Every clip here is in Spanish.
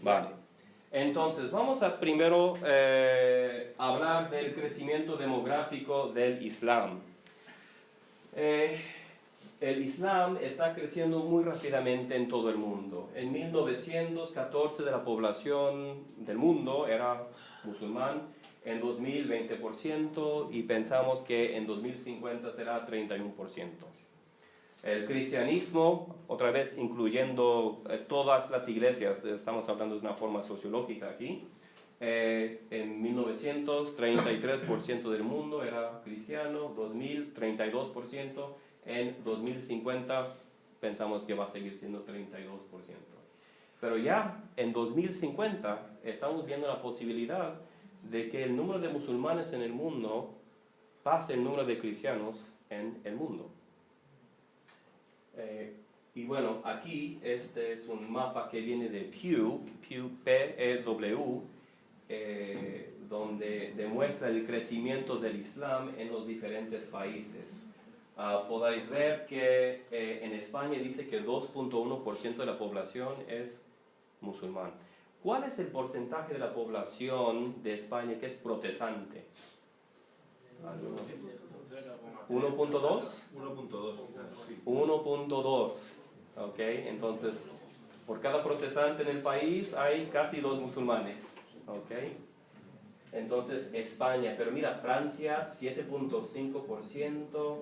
Vale. Entonces, vamos a primero hablar del crecimiento demográfico del Islam. El Islam está creciendo muy rápidamente en todo el mundo. En 1914 de la población del mundo era musulmán, en 2000 20% y pensamos que en 2050 será 31%. El cristianismo, otra vez incluyendo todas las iglesias, estamos hablando de una forma sociológica aquí, en 1900 33% del mundo era cristiano, 2000 32%, en 2050 pensamos que va a seguir siendo 32%. Pero ya en 2050 estamos viendo la posibilidad de que el número de musulmanes en el mundo pase el número de cristianos en el mundo. Y bueno, aquí este es un mapa que viene de Pew, P-E-W, donde demuestra el crecimiento del Islam en los diferentes países. Podéis ver que en España dice que 2.1% de la población es musulmán. ¿Cuál es el porcentaje de la población de España que es protestante? 1.2. 1.2. Ok, entonces por cada protestante en el país hay casi 2 musulmanes. Ok, entonces España, pero mira, Francia 7.5%,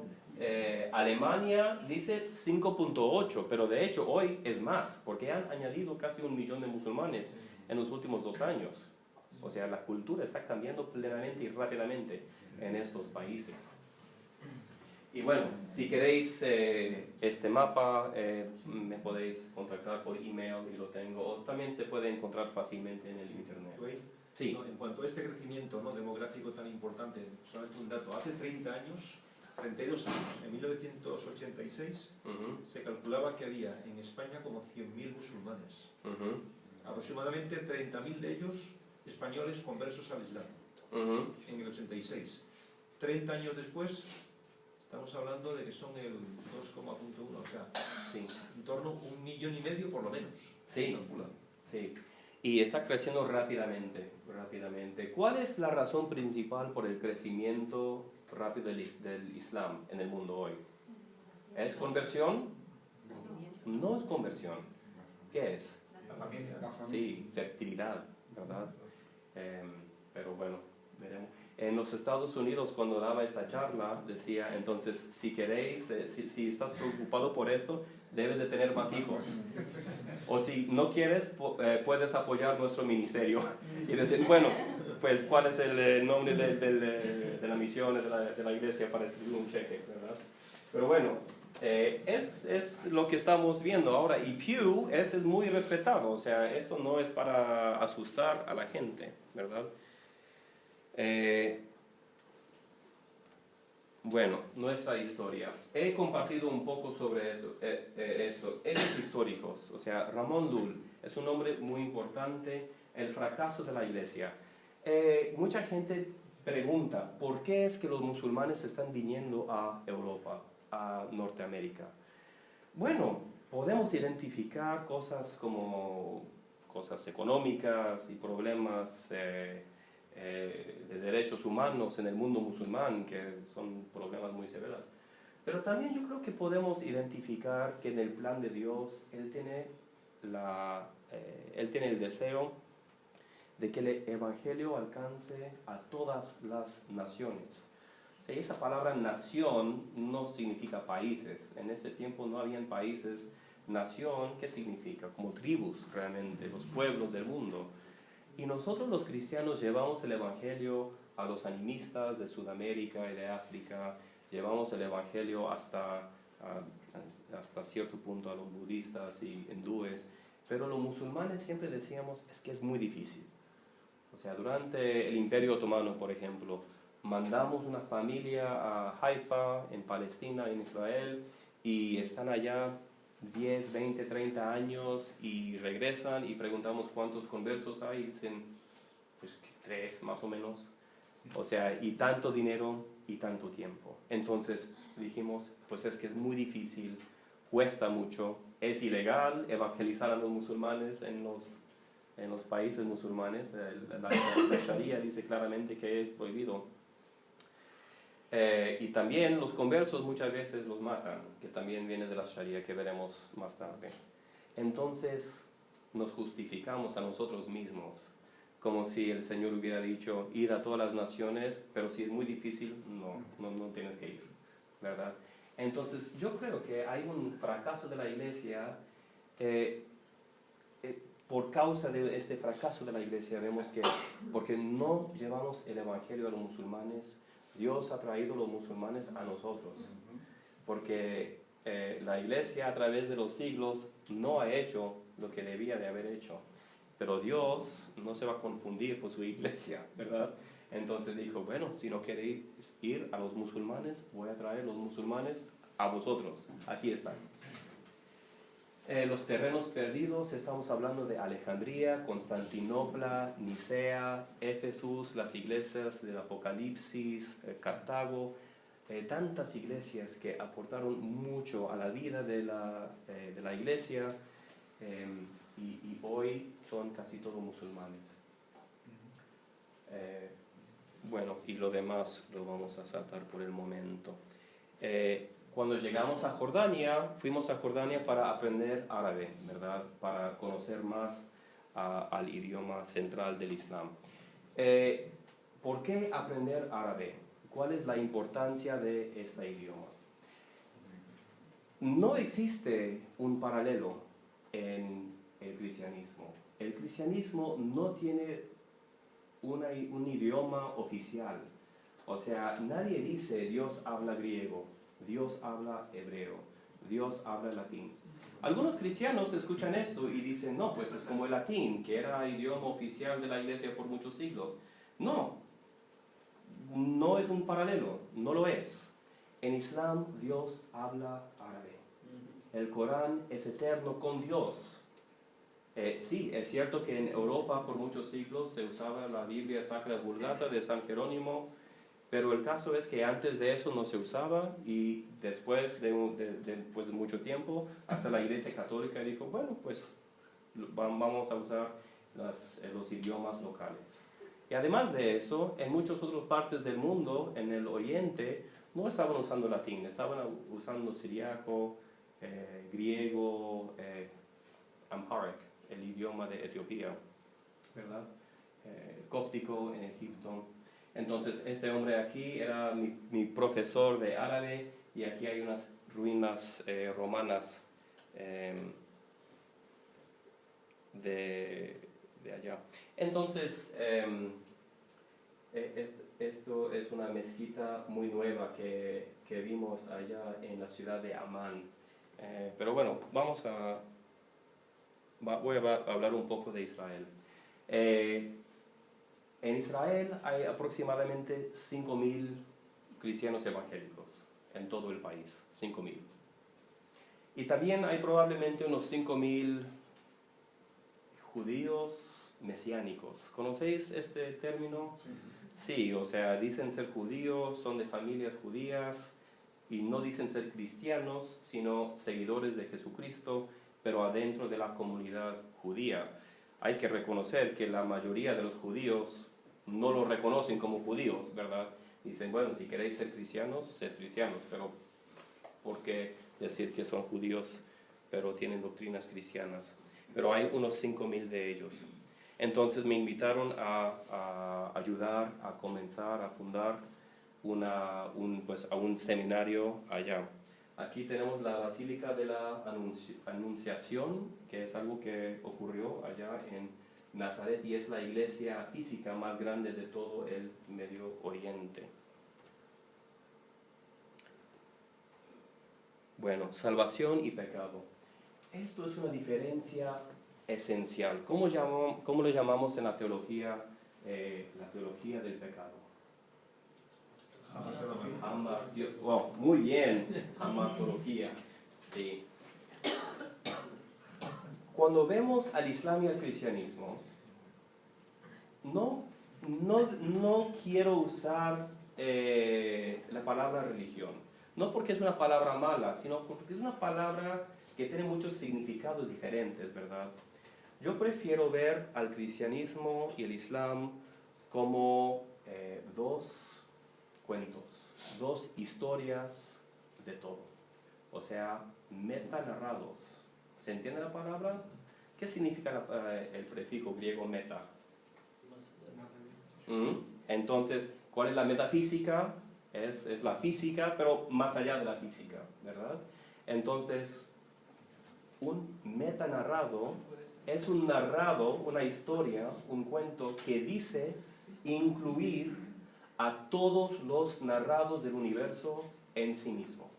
Alemania dice 5.8%, pero de hecho hoy es más, porque han añadido casi 1 millón de musulmanes en los últimos 2 años. O sea, la cultura está cambiando plenamente y rápidamente en estos países. Y bueno, si queréis este mapa, me podéis contactar por email y lo tengo, o también se puede encontrar fácilmente en el internet. Sí. No, en cuanto a este crecimiento, ¿no?, demográfico tan importante, solamente un dato, hace 32 años, en 1986, se calculaba que había en España como 100.000 musulmanes. Aproximadamente 30.000 de ellos españoles conversos al Islam, en el 86. 30 años después, estamos hablando de que son el 2,1, o sea, sí, en torno a 1,5 millones por lo menos. Sí, sí. Y está creciendo rápidamente. ¿Cuál es la razón principal por el crecimiento rápido del Islam en el mundo hoy? ¿Es conversión? No es conversión. ¿Qué es? La familia. Sí, fertilidad, ¿verdad? Pero bueno, veremos. En los Estados Unidos, cuando daba esta charla, decía, entonces, si queréis, si estás preocupado por esto, debes de tener más hijos. O si no quieres, puedes apoyar nuestro ministerio. Y decir, bueno, pues, ¿cuál es el nombre de la misión, de la iglesia para escribir un cheque, ¿verdad? Pero bueno, es lo que estamos viendo ahora. Y Pew es muy respetado. O sea, esto no es para asustar a la gente, ¿verdad? Bueno, nuestra historia. He compartido un poco sobre eso, esto. Hechos históricos. O sea, Ramón Llull es un hombre muy importante. El fracaso de la iglesia. Mucha gente pregunta, ¿por qué es que los musulmanes están viniendo a Europa, a Norteamérica? Bueno, podemos identificar cosas como cosas económicas y problemas de derechos humanos en el mundo musulmán, que son problemas muy severos. Pero también yo creo que podemos identificar que en el plan de Dios Él tiene el deseo de que el Evangelio alcance a todas las naciones. O sea, esa palabra nación no significa países. En ese tiempo no habían países. Nación, ¿qué significa? Como tribus realmente, los pueblos del mundo. Y nosotros los cristianos llevamos el Evangelio a los animistas de Sudamérica y de África, llevamos el Evangelio hasta cierto punto a los budistas y hindúes, pero los musulmanes siempre decíamos, es que es muy difícil. O sea, durante el Imperio Otomano, por ejemplo, mandamos una familia a Haifa, en Palestina, en Israel, y están allá 10, 20, 30 años y regresan y preguntamos cuántos conversos hay y dicen, pues 3 más o menos. O sea, y tanto dinero y tanto tiempo. Entonces dijimos, pues es que es muy difícil, cuesta mucho, es ilegal evangelizar a los musulmanes en los En los países musulmanes, la Sharia dice claramente que es prohibido. Y también los conversos muchas veces los matan, que también viene de la Sharia, que veremos más tarde. Entonces nos justificamos a nosotros mismos, como si el Señor hubiera dicho, id a todas las naciones, pero si es muy difícil, no tienes que ir, ¿verdad? Entonces yo creo que hay un fracaso de la iglesia. Por causa de este fracaso de la iglesia, vemos que porque no llevamos el evangelio a los musulmanes, Dios ha traído a los musulmanes a nosotros. Porque la iglesia a través de los siglos no ha hecho lo que debía de haber hecho. Pero Dios no se va a confundir por su iglesia, ¿verdad? Entonces dijo, bueno, si no queréis ir a los musulmanes, voy a traer los musulmanes a vosotros. Aquí están. Los terrenos perdidos, estamos hablando de Alejandría, Constantinopla, Nicea, Éfeso, las iglesias del Apocalipsis, Cartago, tantas iglesias que aportaron mucho a la vida de la iglesia, y hoy son casi todos musulmanes. Bueno, y lo demás lo vamos a saltar por el momento. Cuando llegamos a Jordania, fuimos a Jordania para aprender árabe, ¿verdad? Para conocer más al idioma central del Islam. ¿Por qué aprender árabe? ¿Cuál es la importancia de este idioma? No existe un paralelo en el cristianismo. El cristianismo no tiene un idioma oficial. O sea, nadie dice Dios habla griego, Dios habla hebreo, Dios habla latín. Algunos cristianos escuchan esto y dicen, no, pues es como el latín, que era idioma oficial de la iglesia por muchos siglos. No es un paralelo, no lo es. En Islam, Dios habla árabe. El Corán es eterno con Dios. Sí, es cierto que en Europa por muchos siglos se usaba la Biblia Sacra Vulgata de San Jerónimo, pero el caso es que antes de eso no se usaba, y después de mucho tiempo, hasta la Iglesia Católica dijo, bueno, pues vamos a usar los idiomas locales. Y además de eso, en muchas otras partes del mundo, en el Oriente, no estaban usando latín, estaban usando siriaco, griego, Amharic, el idioma de Etiopía, ¿verdad? Cóptico en Egipto. Entonces, este hombre aquí era mi profesor de árabe, y aquí hay unas ruinas romanas de allá. Entonces, esto es una mezquita muy nueva que vimos allá en la ciudad de Amán. Pero bueno, voy a hablar un poco de Israel. En Israel hay aproximadamente 5.000 cristianos evangélicos en todo el país, 5.000. Y también hay probablemente unos 5.000 judíos mesiánicos. ¿Conocéis este término? Sí, o sea, dicen ser judíos, son de familias judías, y no dicen ser cristianos, sino seguidores de Jesucristo, pero adentro de la comunidad judía. Hay que reconocer que la mayoría de los judíos no lo reconocen como judíos, ¿verdad? Dicen, bueno, si queréis ser cristianos, sed cristianos, pero ¿por qué decir que son judíos, pero tienen doctrinas cristianas? Pero hay unos 5.000 de ellos. Entonces me invitaron a ayudar a comenzar, a fundar un seminario allá. Aquí tenemos la Basílica de la Anunciación, que es algo que ocurrió allá en Nazaret, y es la iglesia física más grande de todo el Medio Oriente. Bueno, salvación y pecado. Esto es una diferencia esencial. ¿Cómo lo llamamos en la teología del pecado? Muy bien, amartología. Sí. Cuando vemos al Islam y al cristianismo, no quiero usar la palabra religión. No porque es una palabra mala, sino porque es una palabra que tiene muchos significados diferentes, ¿verdad? Yo prefiero ver al cristianismo y el islam como dos cuentos, dos historias de todo. O sea, metanarrados. ¿Se entiende la palabra? ¿Qué significa el prefijo griego meta? Entonces, ¿cuál es la metafísica? Es la física, pero más allá de la física, ¿verdad? Entonces, un metanarrado es un narrado, una historia, un cuento que dice incluir a todos los narrados del universo en sí mismo.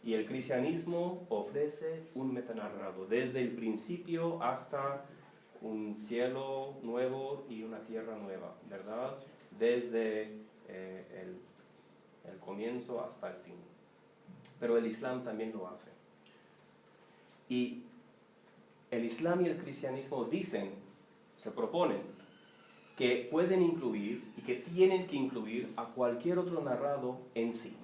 Y el cristianismo ofrece un metanarrado, desde el principio hasta un cielo nuevo y una tierra nueva, ¿verdad? Desde el comienzo hasta el fin. Pero el Islam también lo hace. Y el Islam y el cristianismo dicen, se proponen, que pueden incluir y que tienen que incluir a cualquier otro narrado en sí.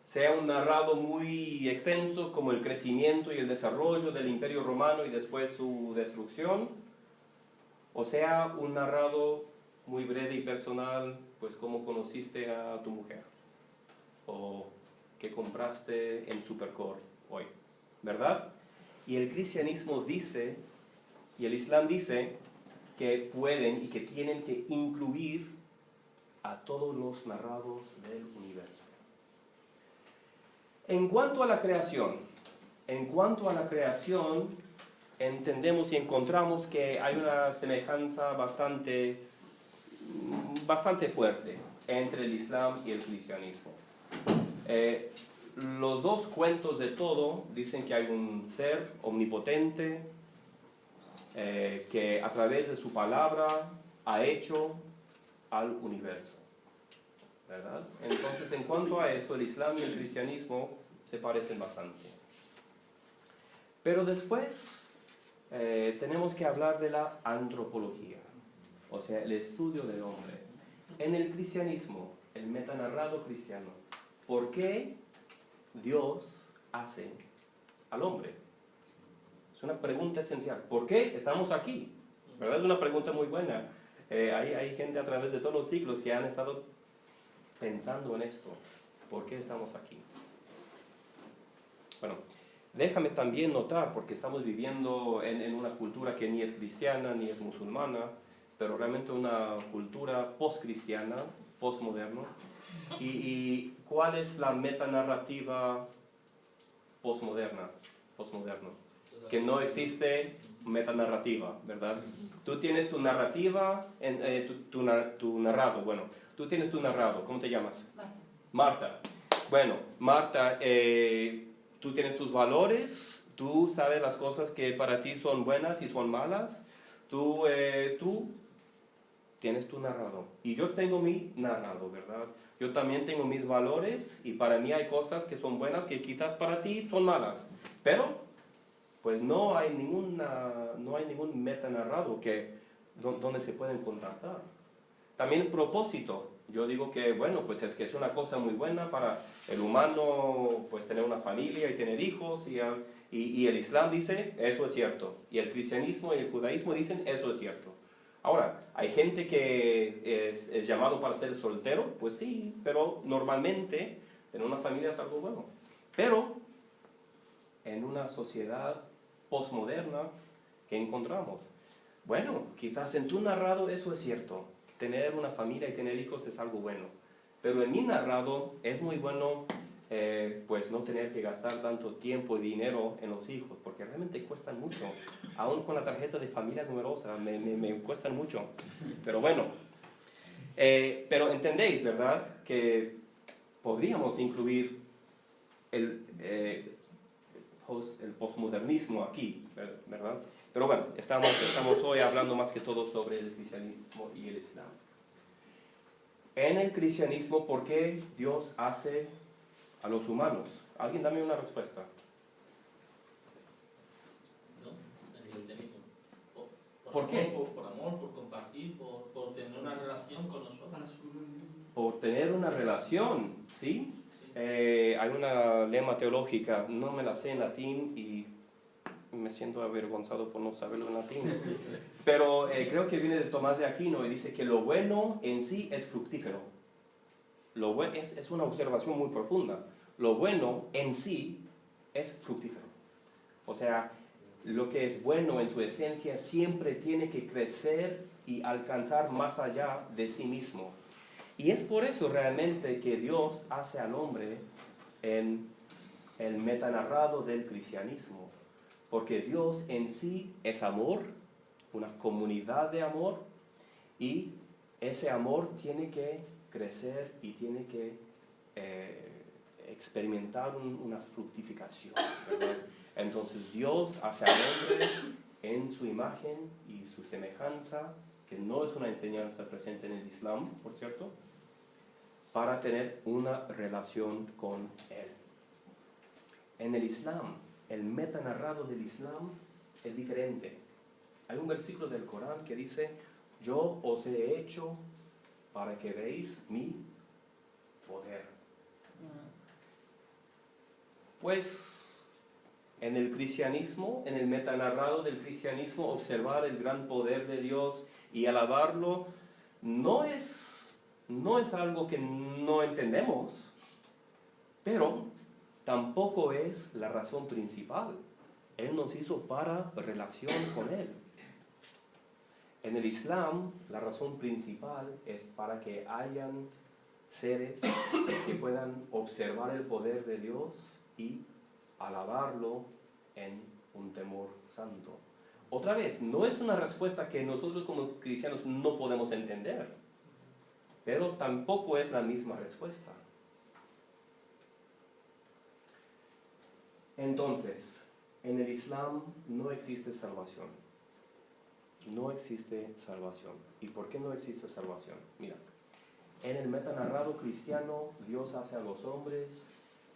Sea un narrado muy extenso como el crecimiento y el desarrollo del Imperio Romano y después su destrucción, o sea un narrado muy breve y personal, pues como conociste a tu mujer, o que compraste en Supercore hoy, ¿verdad? Y el cristianismo dice, y el Islam dice, que pueden y que tienen que incluir a todos los narrados del universo. En cuanto a la creación, entendemos y encontramos que hay una semejanza bastante fuerte entre el Islam y el cristianismo. Los dos cuentos de todo dicen que hay un ser omnipotente que a través de su palabra ha hecho al universo, ¿verdad? Entonces, en cuanto a eso, el Islam y el cristianismo se parecen bastante. Pero después tenemos que hablar de la antropología, o sea, el estudio del hombre. En el cristianismo, el metanarrado cristiano, ¿por qué Dios hace al hombre? Es una pregunta esencial. ¿Por qué estamos aquí? ¿Verdad? Es una pregunta muy buena. Hay gente a través de todos los siglos que han estado pensando en esto. ¿Por qué estamos aquí? Bueno, déjame también notar, porque estamos viviendo en una cultura que ni es cristiana ni es musulmana, pero realmente una cultura post-cristiana, post-moderna. ¿Y cuál es la metanarrativa postmoderna? Que no existe metanarrativa, ¿verdad? Tú tienes tu narrativa, tu narrado, bueno, tú tienes tu narrado, ¿cómo te llamas? Marta. Bueno, Marta, tú tienes tus valores, tú sabes las cosas que para ti son buenas y son malas, tú tienes tu narrado. Y yo tengo mi narrado, ¿verdad? Yo también tengo mis valores y para mí hay cosas que son buenas que quizás para ti son malas. Pero, pues no hay ningún metanarrado donde se pueden contactar. También el propósito. Yo digo que, bueno, pues es que es una cosa muy buena para el humano, pues tener una familia y tener hijos. Y el Islam dice, eso es cierto. Y el cristianismo y el judaísmo dicen, eso es cierto. Ahora, ¿hay gente que es llamado para ser soltero? Pues sí, pero normalmente en una familia es algo bueno. Pero en una sociedad postmoderna, ¿qué encontramos? Bueno, quizás en tu narrado eso es cierto. Tener una familia y tener hijos es algo bueno. Pero en mi narrado es muy bueno pues no tener que gastar tanto tiempo y dinero en los hijos, porque realmente cuestan mucho. Aún con la tarjeta de familia numerosa me cuestan mucho. Pero bueno, pero entendéis, ¿verdad? Que podríamos incluir el postmodernismo aquí, ¿verdad? Pero bueno, estamos hoy hablando más que todo sobre el cristianismo y el Islam. En el cristianismo, ¿por qué Dios hace a los humanos? ¿Alguien dame una respuesta? No, en el cristianismo. ¿Por qué? Por amor, por compartir, por tener una relación con nosotros. Por tener una relación, ¿sí? Hay una lema teológica, no me la sé en latín y me siento avergonzado por no saberlo en latín. Pero creo que viene de Tomás de Aquino y dice que lo bueno en sí es fructífero. Es una observación muy profunda. Lo bueno en sí es fructífero. O sea, lo que es bueno en su esencia siempre tiene que crecer y alcanzar más allá de sí mismo. Y es por eso realmente que Dios hace al hombre en el metanarrado del cristianismo. Porque Dios en sí es amor, una comunidad de amor, y ese amor tiene que crecer y tiene que experimentar una fructificación, ¿verdad? Entonces Dios hace al hombre en su imagen y su semejanza, que no es una enseñanza presente en el Islam, por cierto, para tener una relación con Él. En el Islam, el metanarrado del Islam es diferente. Hay un versículo del Corán que dice: yo os he hecho para que veáis mi poder. Pues en el cristianismo, en el metanarrado del cristianismo, observar el gran poder de Dios y alabarlo no es algo que no entendemos, pero tampoco es la razón principal. Él nos hizo para relación con Él. En el Islam, la razón principal es para que hayan seres que puedan observar el poder de Dios y alabarlo en un temor santo. Otra vez, no es una respuesta que nosotros como cristianos no podemos entender, pero tampoco es la misma respuesta. Entonces, en el Islam no existe salvación. No existe salvación. ¿Y por qué no existe salvación? Mira, en el metanarrado cristiano, Dios hace a los hombres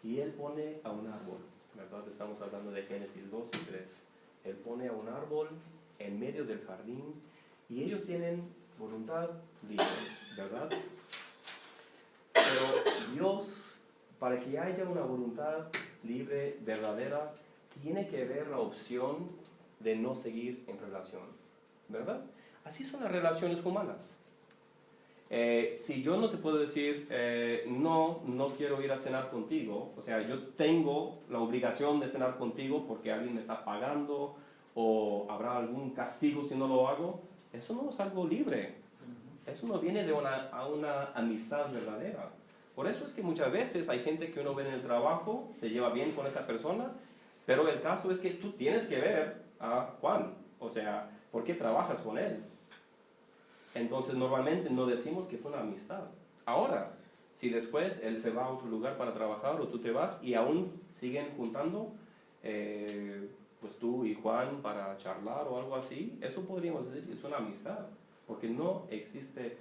y Él pone a un árbol, ¿verdad? Estamos hablando de Génesis 2 y 3. Él pone a un árbol en medio del jardín y ellos tienen voluntad libre, ¿verdad? Pero Dios, para que haya una voluntad libre, verdadera, tiene que haber la opción de no seguir en relación, ¿verdad? Así son las relaciones humanas. Si yo no te puedo decir, no quiero ir a cenar contigo, o sea, yo tengo la obligación de cenar contigo porque alguien me está pagando o habrá algún castigo si no lo hago, eso no es algo libre. Eso no viene de una amistad verdadera. Por eso es que muchas veces hay gente que uno ve en el trabajo, se lleva bien con esa persona, pero el caso es que tú tienes que ver a Juan, o sea, ¿por qué trabajas con él? Entonces normalmente no decimos que es una amistad. Ahora, si después él se va a otro lugar para trabajar o tú te vas y aún siguen juntando, pues tú y Juan para charlar o algo así, eso podríamos decir que es una amistad, porque no existe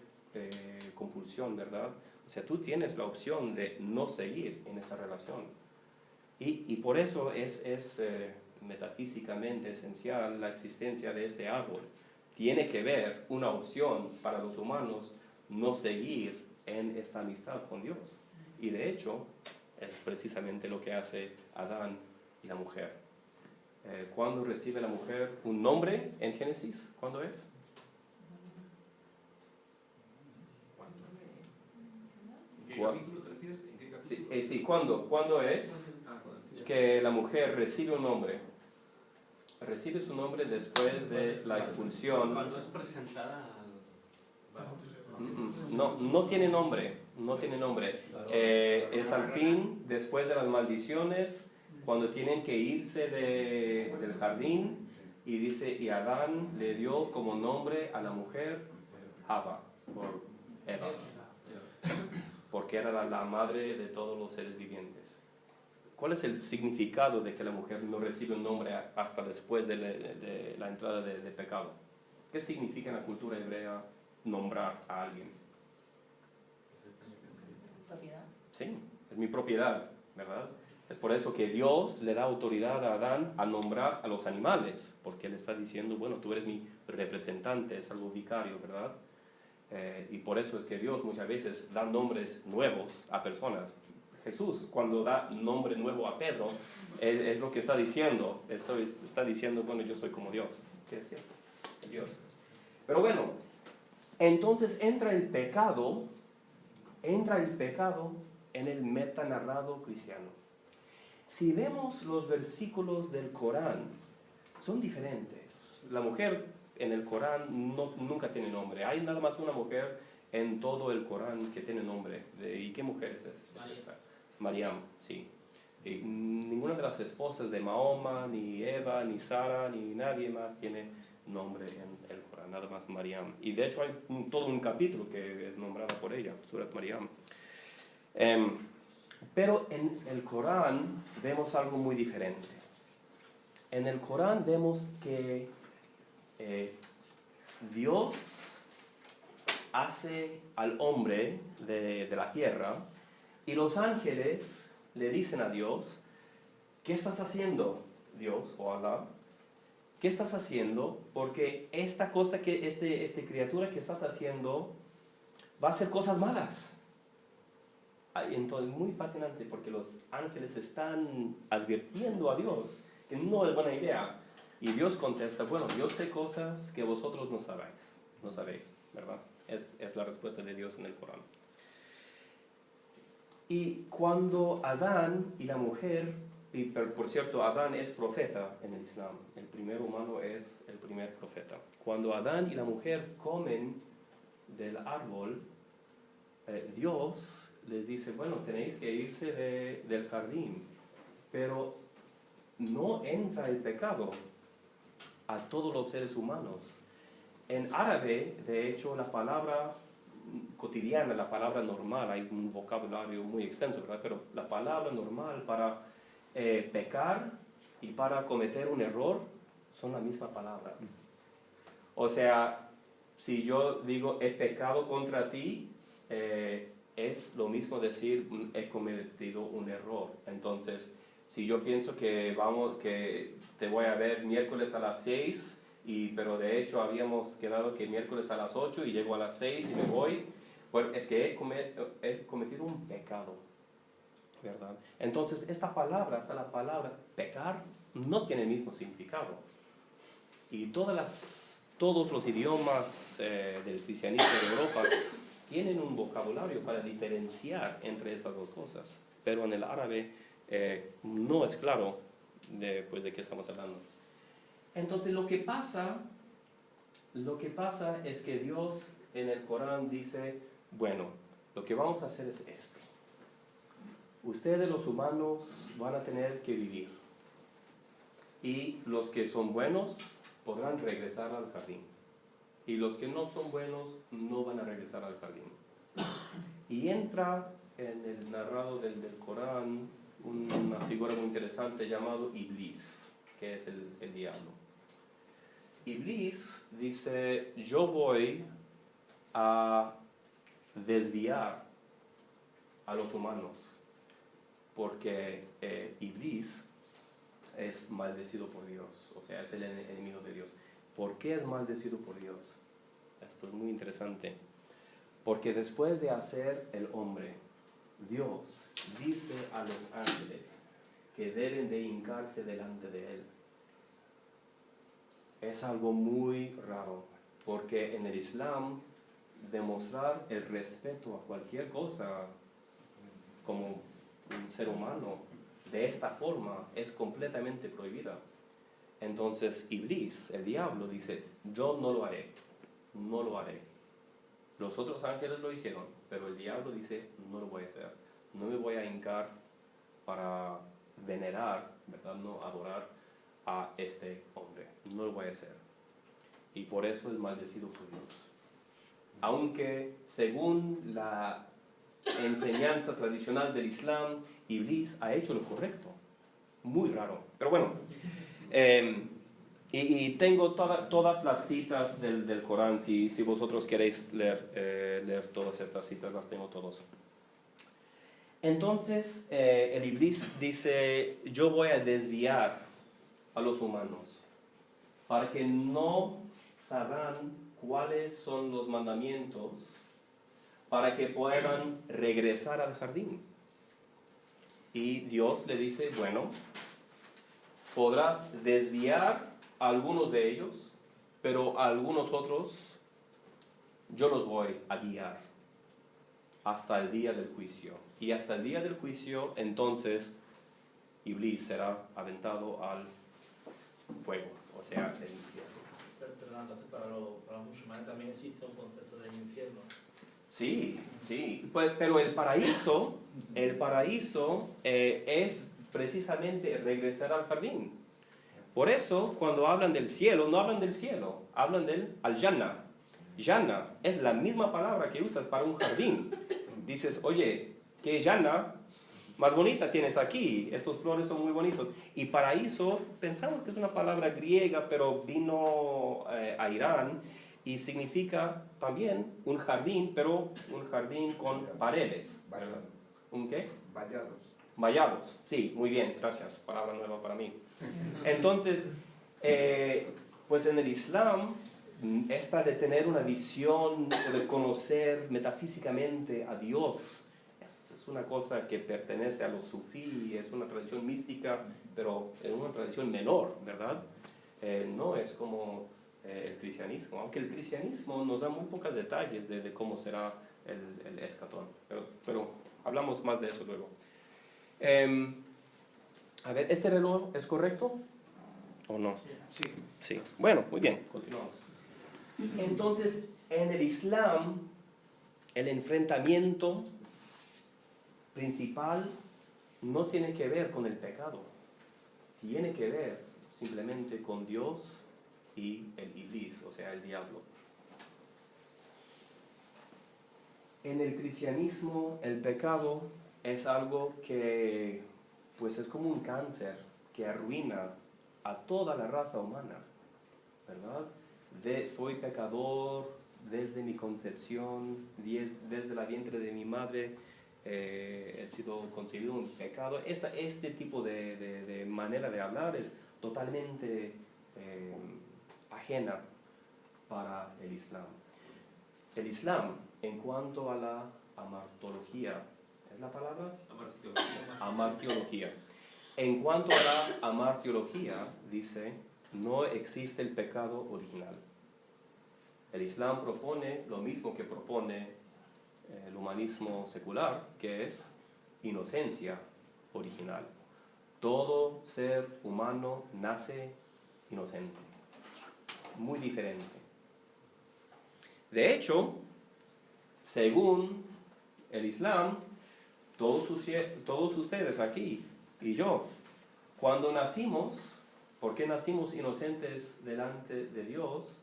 compulsión, ¿verdad? O sea, tú tienes la opción de no seguir en esa relación. Y por eso es metafísicamente esencial la existencia de este árbol. Tiene que haber una opción para los humanos no seguir en esta amistad con Dios. Y de hecho, es precisamente lo que hace Adán y la mujer. ¿Cuándo recibe la mujer un nombre en Génesis? ¿Cuándo es? ¿En qué capítulo te refieres? ¿En qué capítulo? Sí, ¿cuándo es que la mujer recibe un nombre? Recibe su nombre después de la expulsión. Cuando es presentada No tiene nombre, no tiene nombre. Es al fin, después de las maldiciones, cuando tienen que irse del jardín, y dice, y Adán le dio como nombre a la mujer Ava, o Eva, porque era la madre de todos los seres vivientes. ¿Cuál es el significado de que la mujer no recibe un nombre hasta después de la entrada de pecado? ¿Qué significa en la cultura hebrea nombrar a alguien? ¿Propiedad? Sí, es mi propiedad, ¿verdad? Es por eso que Dios le da autoridad a Adán a nombrar a los animales, porque él está diciendo, bueno, tú eres mi representante, es algo vicario, ¿verdad? Y por eso es que Dios muchas veces da nombres nuevos a personas. Jesús, cuando da nombre nuevo a Pedro, es lo que está diciendo. Está diciendo, bueno, yo soy como Dios. ¿Qué es cierto? Dios. Pero bueno, entonces entra el pecado en el metanarrado cristiano. Si vemos los versículos del Corán, son diferentes. La mujer en el Corán nunca tiene nombre. Hay nada más una mujer en todo el Corán que tiene nombre. ¿Y qué mujer es esta? Mariam, sí. Y ninguna de las esposas de Mahoma, ni Eva, ni Sara, ni nadie más tiene nombre en el Corán, nada más Mariam. Y de hecho hay todo un capítulo que es nombrado por ella, Surat Mariam. Pero en el Corán vemos algo muy diferente. En el Corán vemos que Dios hace al hombre de la tierra y los ángeles le dicen a Dios, ¿qué estás haciendo, Dios o Allah? ¿Qué estás haciendo? Porque esta cosa, esta criatura que estás haciendo va a hacer cosas malas. Entonces, muy fascinante porque los ángeles están advirtiendo a Dios que no es buena idea. Y Dios contesta, bueno, yo sé cosas que vosotros no sabéis, ¿verdad? Es la respuesta de Dios en el Corán. Y cuando Adán y la mujer, y por cierto, Adán es profeta en el Islam, el primer humano es el primer profeta. Cuando Adán y la mujer comen del árbol, Dios les dice, bueno, tenéis que irse del jardín, pero no entra el pecado a todos los seres humanos. En árabe, de hecho, la palabra cotidiana, la palabra normal, hay un vocabulario muy extenso, ¿verdad? Pero la palabra normal para pecar y para cometer un error son la misma palabra. O sea, si yo digo he pecado contra ti, es lo mismo decir he cometido un error. Entonces, si yo pienso que te voy a ver miércoles a las 6, pero de hecho habíamos quedado que miércoles a las 8 y llego a las 6 y me voy, pues es que he cometido un pecado, ¿verdad? Entonces esta palabra, hasta la palabra pecar, no tiene el mismo significado. Y todos los idiomas del cristianismo de Europa tienen un vocabulario para diferenciar entre estas dos cosas, pero en el árabe no es claro de qué estamos hablando. Entonces lo que pasa es que Dios en el Corán dice, bueno, lo que vamos a hacer es esto. Ustedes los humanos van a tener que vivir y los que son buenos podrán regresar al jardín y los que no son buenos no van a regresar al jardín. Y entra en el narrado del Corán una figura muy interesante llamado Iblis, que es el diablo. Iblis dice, yo voy a desviar a los humanos, porque Iblis es maldecido por Dios, o sea, es el enemigo de Dios. ¿Por qué es maldecido por Dios? Esto es muy interesante. Porque después de hacer el hombre, Dios dice a los ángeles que deben de hincarse delante de él. Es algo muy raro, porque en el Islam demostrar el respeto a cualquier cosa como un ser humano de esta forma es completamente prohibida. Entonces Iblis, el diablo, dice, yo no lo haré. Los otros ángeles lo hicieron, pero el diablo dice, no lo voy a hacer. No me voy a hincar para venerar, ¿verdad? No adorar a este hombre. No lo voy a hacer. Y por eso es maldecido por Dios. Aunque según la enseñanza tradicional del Islam, Iblis ha hecho lo correcto. Muy raro. Pero bueno, y tengo todas las citas del Corán. Si vosotros queréis leer todas estas citas, las tengo todas. Entonces, el Iblis dice, yo voy a desviar a los humanos para que no sabrán cuáles son los mandamientos para que puedan regresar al jardín. Y Dios le dice, bueno, podrás desviar a algunos de ellos, pero a algunos otros yo los voy a guiar hasta el día del juicio. Y hasta el día del juicio, entonces, Iblis será aventado al fuego, o sea, el infierno. Perdón, entonces para los musulmanes también existe un concepto de infierno. Sí, sí, pues, pero el paraíso es precisamente regresar al jardín. Por eso, cuando hablan del cielo, no hablan del cielo, hablan del al-Jannah. Jannah es la misma palabra que usas para un jardín. Dices, oye, ¿qué Jannah más bonita tienes aquí? Estos flores son muy bonitos. Y paraíso, pensamos que es una palabra griega, pero vino a Irán y significa también un jardín, pero un jardín con paredes. Vallados. ¿Un qué? Vallados. Vallados. Sí, muy bien, gracias. Palabra nueva para mí. Entonces, pues en el Islam, esta de tener una visión o de conocer metafísicamente a Dios es una cosa que pertenece a los sufí, es una tradición mística, pero es una tradición menor, ¿verdad? No es como el cristianismo, aunque el cristianismo nos da muy pocos detalles de cómo será el escatón, pero hablamos más de eso luego. A ver, ¿este reloj es correcto o no? Sí. Sí. Bueno, muy bien, continuamos. Entonces, en el Islam, el enfrentamiento principal no tiene que ver con el pecado, tiene que ver simplemente con Dios y el Iblis, o sea, el diablo. En el cristianismo, el pecado es algo que, pues, es como un cáncer que arruina a toda la raza humana, ¿verdad? Soy pecador desde mi concepción, desde la vientre de mi madre, he sido concebido en pecado. Este tipo de manera de hablar es totalmente ajena para el Islam. El Islam, en cuanto a la amartología, ¿es la palabra? Amartiología. En cuanto a la amartiología, dice, no existe el pecado original. El Islam propone lo mismo que propone el humanismo secular, que es inocencia original. Todo ser humano nace inocente. Muy diferente. De hecho, según el Islam, todos ustedes aquí y yo, cuando nacimos, ¿por qué nacimos inocentes delante de Dios?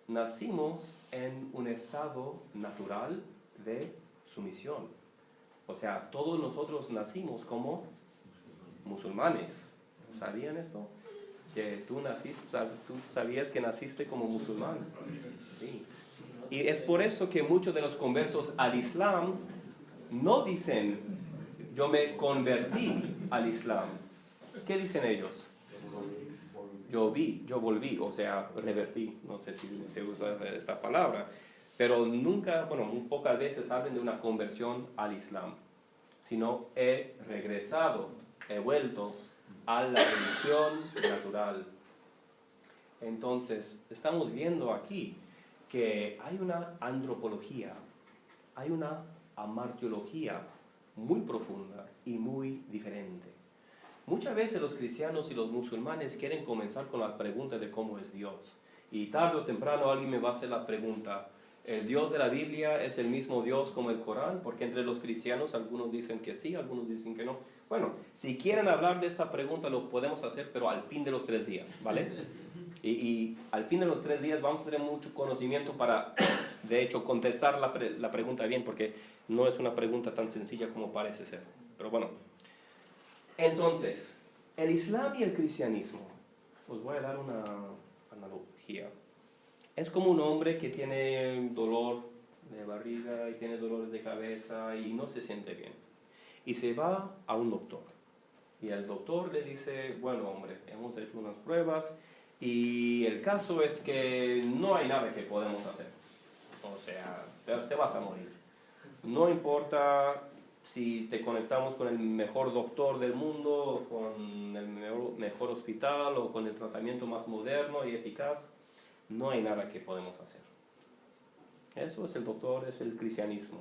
Nacimos en un estado natural de sumisión. O sea, todos nosotros nacimos como musulmanes. ¿Sabían esto? Que tú sabías que naciste como musulmán. Sí. Y es por eso que muchos de los conversos al Islam no dicen, yo me convertí al Islam. ¿Qué dicen ellos? Yo volví, o sea, revertí, no sé si se usa esta palabra, pero nunca, muy pocas veces hablan de una conversión al Islam, sino he regresado, he vuelto a la religión natural. Entonces, estamos viendo aquí que hay una antropología, hay una amartiología muy profunda y muy diferente. Muchas veces los cristianos y los musulmanes quieren comenzar con la pregunta de cómo es Dios. Y tarde o temprano alguien me va a hacer la pregunta, ¿el Dios de la Biblia es el mismo Dios como el Corán? Porque entre los cristianos algunos dicen que sí, algunos dicen que no. Bueno, si quieren hablar de esta pregunta lo podemos hacer, pero al fin de los 3 días, ¿vale? Y al fin de los 3 días vamos a tener mucho conocimiento para, de hecho, contestar la pregunta bien, porque no es una pregunta tan sencilla como parece ser. Pero bueno, entonces, el Islam y el cristianismo, os voy a dar una analogía. Es como un hombre que tiene dolor de barriga y tiene dolores de cabeza y no se siente bien. Y se va a un doctor. Y el doctor le dice, bueno hombre, hemos hecho unas pruebas y el caso es que no hay nada que podemos hacer. O sea, te vas a morir. No importa si te conectamos con el mejor doctor del mundo, con el mejor hospital o con el tratamiento más moderno y eficaz, no hay nada que podemos hacer. Eso es el doctor, es el cristianismo.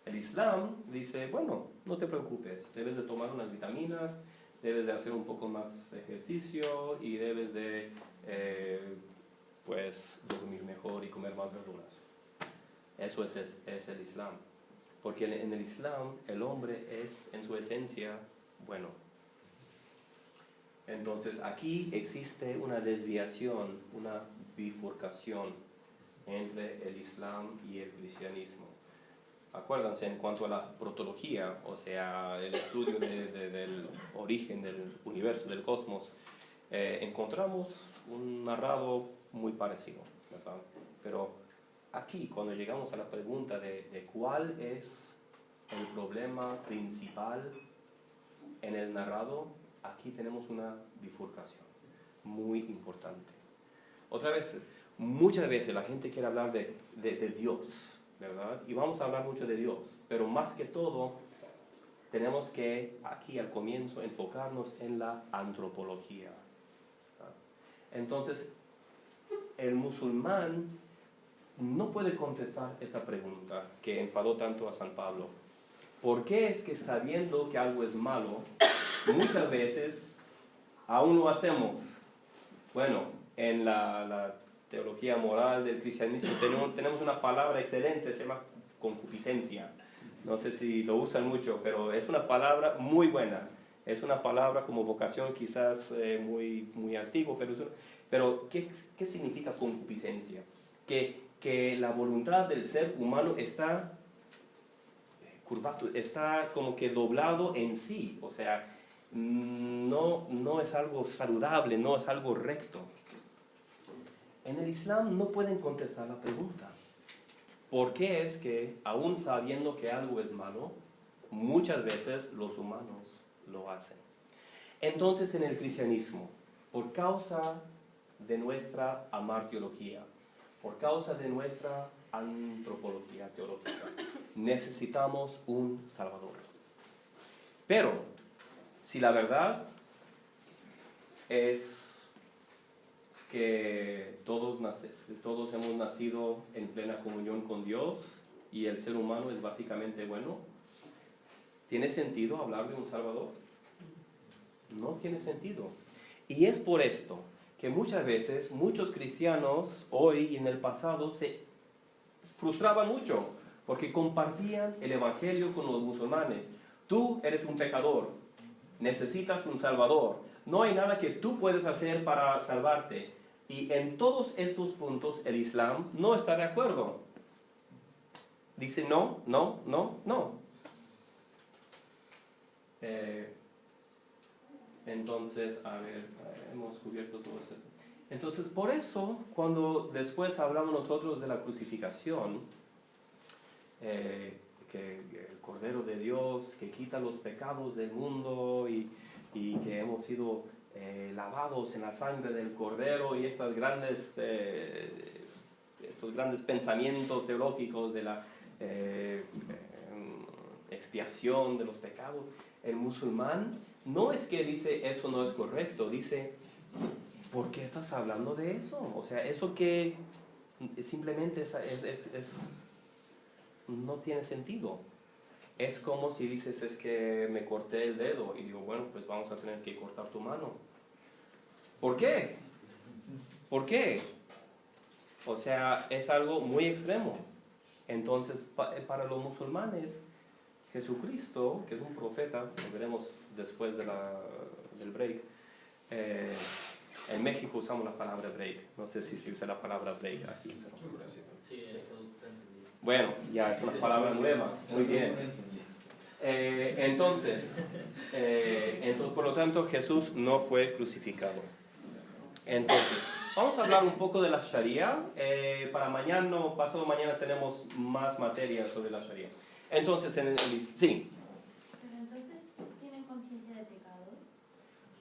El Islam dice, bueno, no te preocupes, debes de tomar unas vitaminas, debes de hacer un poco más ejercicio y debes de pues dormir mejor y comer más verduras. Eso es el Islam. Porque en el Islam el hombre es en su esencia bueno. Entonces aquí existe una desviación, una bifurcación entre el Islam y el cristianismo. Acuérdense, en cuanto a la protología, o sea, el estudio del origen del universo, del cosmos, encontramos un narrado muy parecido, ¿verdad? Pero aquí, cuando llegamos a la pregunta de cuál es el problema principal en el narrado, aquí tenemos una bifurcación muy importante. Otra vez, muchas veces la gente quiere hablar de Dios, ¿verdad? Y vamos a hablar mucho de Dios, pero más que todo, tenemos que aquí al comienzo enfocarnos en la antropología, ¿verdad? Entonces, el musulmán no puede contestar esta pregunta que enfadó tanto a San Pablo. ¿Por qué es que sabiendo que algo es malo, muchas veces aún lo hacemos? Bueno, en la teología moral del cristianismo tenemos una palabra excelente, se llama concupiscencia. No sé si lo usan mucho, pero es una palabra muy buena. Es una palabra como vocación quizás muy antigua, pero ¿qué significa concupiscencia? Que la voluntad del ser humano está curvado, está como que doblado en sí, o sea, no es algo saludable, no es algo recto. En el Islam no pueden contestar la pregunta. ¿Por qué es que, aún sabiendo que algo es malo, muchas veces los humanos lo hacen? Entonces, en el cristianismo, por causa de nuestra amartiología, por causa de nuestra antropología teológica, necesitamos un Salvador. Pero, si la verdad es que todos hemos nacido en plena comunión con Dios y el ser humano es básicamente bueno, ¿tiene sentido hablar de un Salvador? No tiene sentido. Y es por esto que muchas veces muchos cristianos hoy y en el pasado se frustraban mucho porque compartían el evangelio con los musulmanes. Tú eres un pecador, necesitas un Salvador, no hay nada que tú puedes hacer para salvarte. Y en todos estos puntos el Islam no está de acuerdo. Dice no. Entonces, a ver, hemos cubierto todo esto. Entonces, por eso, cuando después hablamos nosotros de la crucificación, que el Cordero de Dios que quita los pecados del mundo y que hemos sido lavados en la sangre del Cordero y estos grandes pensamientos teológicos de la expiación de los pecados, el musulmán no es que dice eso no es correcto, dice ¿por qué estás hablando de eso? O sea, eso que simplemente no tiene sentido. Es como si dices, es que me corté el dedo y digo, bueno, pues vamos a tener que cortar tu mano. ¿Por qué? ¿Por qué? O sea, es algo muy extremo. Entonces, para los musulmanes, Jesucristo, que es un profeta, lo veremos después del break, en México usamos la palabra break. No sé si se usa la palabra break aquí. Pero... Sí, bueno, ya es una palabra nueva. Muy bien. Entonces, por lo tanto, Jesús no fue crucificado. Entonces, vamos a hablar un poco de la Sharia. Para mañana o pasado mañana tenemos más materia sobre la Sharia. Entonces, sí. Pero entonces, ¿tienen conciencia de pecado?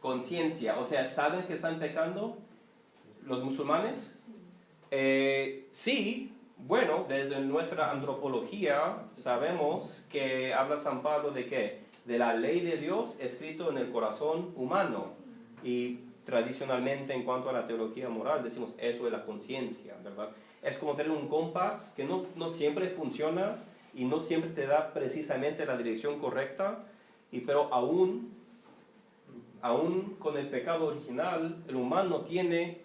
Conciencia, o sea, ¿saben que están pecando los musulmanes? Sí, Bueno, desde nuestra antropología sabemos que habla San Pablo de qué? De la ley de Dios escrito en el corazón humano. Y tradicionalmente en cuanto a la teología moral decimos eso es la conciencia, ¿verdad? Es como tener un compás que no siempre funciona y no siempre te da precisamente la dirección correcta, pero aún con el pecado original, el humano tiene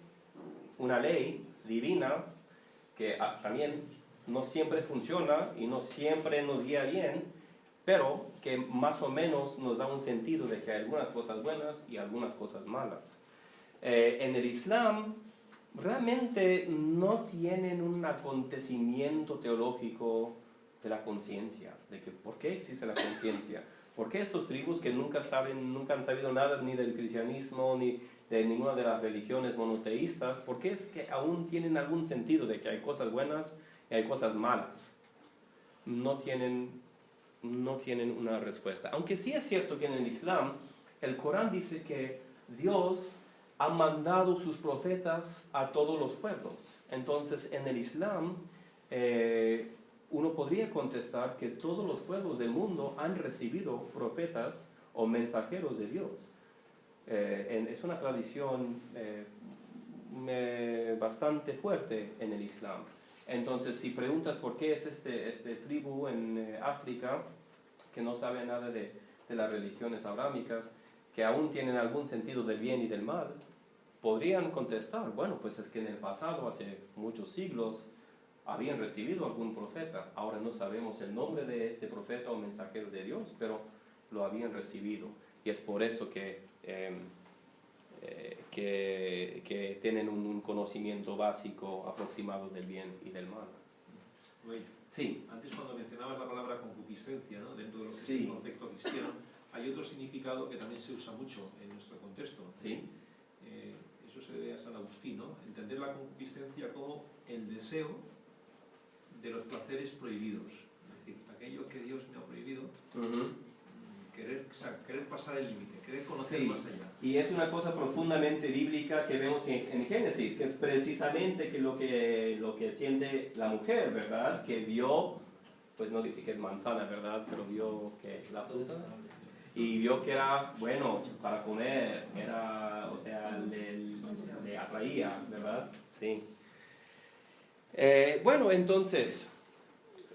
una ley divina que también no siempre funciona y no siempre nos guía bien, pero que más o menos nos da un sentido de que hay algunas cosas buenas y algunas cosas malas. En el Islam realmente no tienen un acontecimiento teológico de la conciencia, de que por qué existe la conciencia, por qué estos tribus que nunca han sabido nada ni del cristianismo ni de ninguna de las religiones monoteístas, por qué es que aún tienen algún sentido de que hay cosas buenas y hay cosas malas. No tienen una respuesta. Aunque sí es cierto que en el Islam el Corán dice que Dios ha mandado sus profetas a todos los pueblos. Entonces en el Islam uno podría contestar que todos los pueblos del mundo han recibido profetas o mensajeros de Dios. Es una tradición bastante fuerte en el Islam. Entonces, si preguntas por qué es este tribu en África que no sabe nada de las religiones abrámicas, que aún tienen algún sentido del bien y del mal, podrían contestar, bueno, pues es que en el pasado, hace muchos siglos, habían recibido algún profeta. Ahora no sabemos el nombre de este profeta o mensajero de Dios, pero lo habían recibido. Y es por eso que tienen un conocimiento básico aproximado del bien y del mal. Oye, Sí. antes cuando mencionabas la palabra concupiscencia, ¿no? Dentro de lo que Sí. es el concepto cristiano, hay otro significado que también se usa mucho en nuestro contexto. Sí. Eso se debe a San Agustín, ¿no? Entender la concupiscencia como el deseo de los placeres prohibidos. Es decir, aquello que Dios me ha prohibido, querer pasar el límite, querer conocer Sí. más allá. Y es una cosa profundamente bíblica que vemos en Génesis, que es precisamente lo que siente la mujer, ¿verdad? Que vio, pues no dice que es manzana, ¿verdad? Pero vio que la fruta y vio que era bueno para comer, era, o sea, le atraía, ¿verdad? Sí. Bueno, entonces,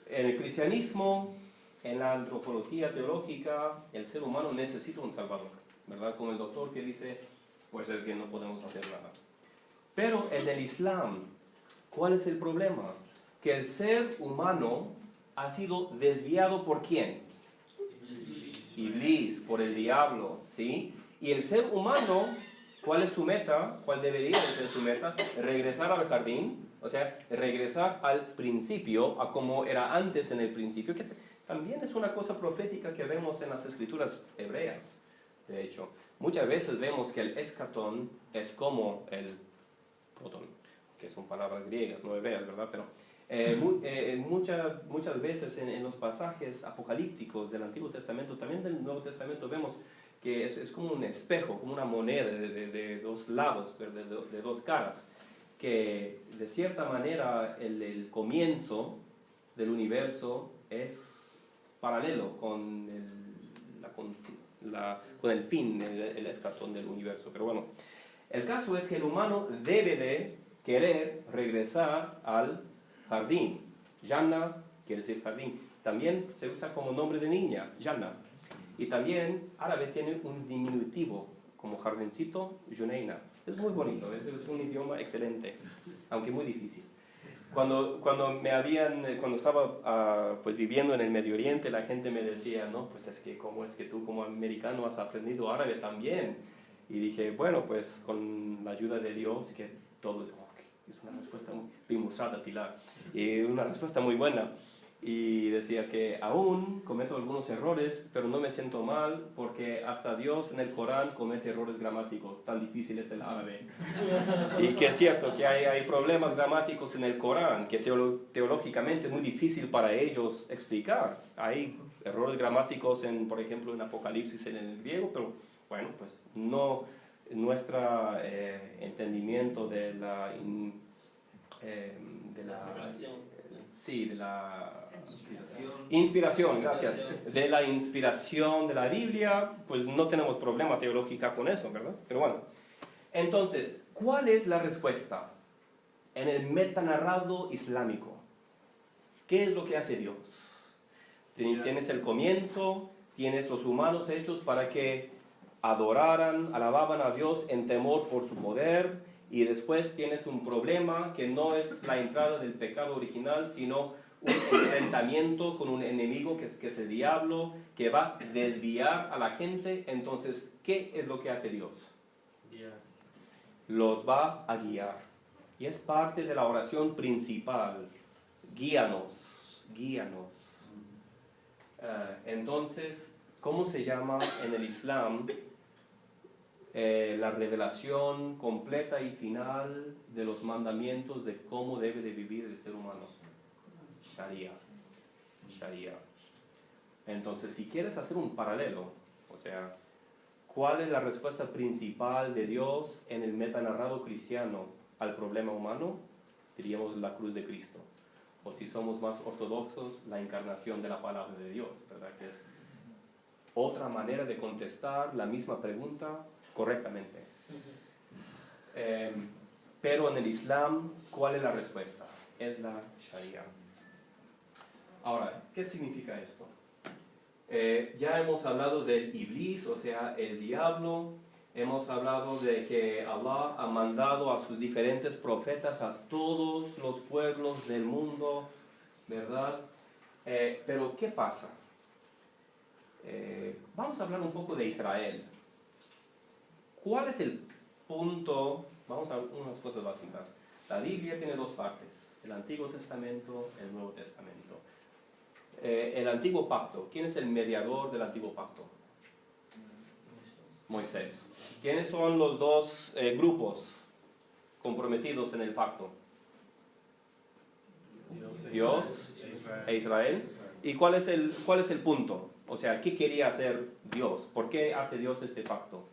en el cristianismo, en la antropología teológica, el ser humano necesita un salvador, ¿verdad? Como el doctor que dice, pues es que no podemos hacer nada. Pero en el Islam, ¿cuál es el problema? Que el ser humano ha sido desviado ¿por quién? Iblis, por el diablo, ¿sí? Y el ser humano, ¿cuál es su meta? ¿Cuál debería de ser su meta? Regresar al jardín, o sea, regresar al principio, a como era antes en el principio, que también es una cosa profética que vemos en las escrituras hebreas. De hecho, muchas veces vemos que el escatón es como el protón, que son palabras griegas, no hebreas, ¿verdad? Pero muchas veces en los pasajes apocalípticos del Antiguo Testamento, también del Nuevo Testamento, vemos que es como un espejo, como una moneda de dos lados, de dos caras, que de cierta manera el comienzo del universo es paralelo con el fin, el escatón del universo. Pero bueno, el caso es que el humano debe de querer regresar al jardín. Jannah quiere decir jardín. También se usa como nombre de niña, Jannah. Y también árabe tiene un diminutivo, como jardincito, Juneina. Es muy bonito, es un idioma excelente, aunque muy difícil. Cuando estaba pues viviendo en el Medio Oriente, la gente me decía, no, pues es que cómo es que tú como americano has aprendido árabe también. Y dije, bueno, pues con la ayuda de Dios, que todo es una respuesta muy bimusada, Tilar, y una respuesta muy buena. Y decía que aún cometo algunos errores, pero no me siento mal porque hasta Dios en el Corán comete errores gramáticos, tan difícil es el árabe. Y que es cierto que hay problemas gramáticos en el Corán que teológicamente es muy difícil para ellos explicar. Hay errores gramáticos, por ejemplo, en Apocalipsis en el griego, pero bueno, pues no nuestro entendimiento de la Sí, de la Inspiración. inspiración, gracias. De la inspiración de la Biblia, pues no tenemos problema teológico con eso, ¿verdad? Pero bueno, entonces, ¿cuál es la respuesta en el metanarrado islámico? ¿Qué es lo que hace Dios? Tienes el comienzo, tienes los humanos hechos para que adoraran, alababan a Dios en temor por su poder, y después tienes un problema que no es la entrada del pecado original, sino un enfrentamiento con un enemigo que es el diablo, que va a desviar a la gente. Entonces, ¿qué es lo que hace Dios? Guía. Los va a guiar. Y es parte de la oración principal. Guíanos, guíanos. Entonces, ¿cómo se llama en el Islam la revelación completa y final de los mandamientos de cómo debe de vivir el ser humano? Sharia. Sharia. Entonces, si quieres hacer un paralelo, o sea, ¿cuál es la respuesta principal de Dios en el metanarrado cristiano al problema humano? Diríamos la cruz de Cristo. O si somos más ortodoxos, la encarnación de la palabra de Dios, ¿verdad? Que es otra manera de contestar la misma pregunta correctamente. Pero en el Islam, ¿cuál es la respuesta? Es la Sharia. Ahora, ¿qué significa esto? Ya hemos hablado del Iblis, o sea, el diablo. Hemos hablado de que Allah ha mandado a sus diferentes profetas a todos los pueblos del mundo, ¿verdad? Pero, ¿qué pasa? Vamos a hablar un poco de Israel. ¿Cuál es el punto? Vamos a ver unas cosas básicas. La Biblia tiene dos partes, el Antiguo Testamento y el Nuevo Testamento. El Antiguo Pacto, ¿quién es el mediador del Antiguo Pacto? Moisés. ¿Quiénes son los dos grupos comprometidos en el pacto? Dios e Israel. ¿Y cuál es el punto? O sea, ¿qué quería hacer Dios? ¿Por qué hace Dios este pacto?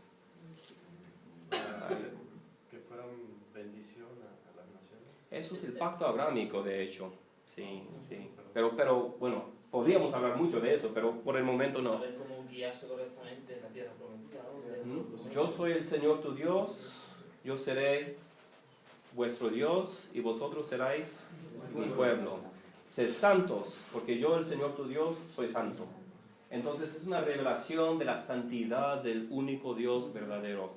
Que fueran bendición a las naciones. Eso es el pacto abrámico, de hecho. Sí, sí. Pero bueno, podríamos hablar mucho de eso, pero por el momento no. Saber cómo guiarse correctamente en la tierra prometida, ¿no? Yo soy el Señor tu Dios, yo seré vuestro Dios y vosotros seréis mi pueblo. Sed santos, porque yo el Señor tu Dios soy santo. Entonces es una revelación de la santidad del único Dios verdadero.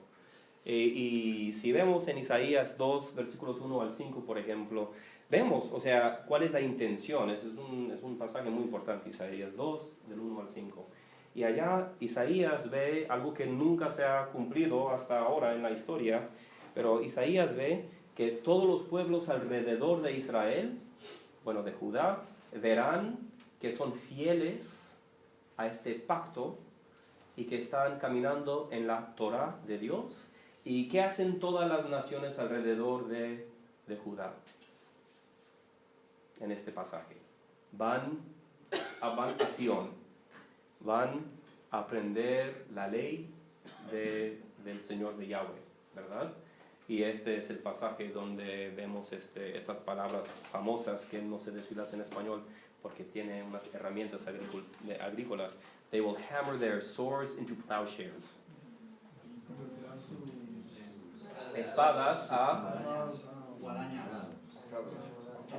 Y si vemos en Isaías 2, versículos 1 al 5, por ejemplo, vemos, o sea, cuál es la intención. Es un pasaje muy importante, Isaías 2, del 1 al 5. Y allá Isaías ve algo que nunca se ha cumplido hasta ahora en la historia, pero Isaías ve que todos los pueblos alrededor de Israel, bueno, de Judá, verán que son fieles a este pacto y que están caminando en la Torá de Dios. ¿Y qué hacen todas las naciones alrededor de Judá en este pasaje? Van a Sion, van a aprender la ley del Señor de Yahweh, ¿verdad? Y este es el pasaje donde vemos estas palabras famosas que no sé decirlas en español porque tiene unas herramientas agrícolas. They will hammer their swords into plowshares. Espadas a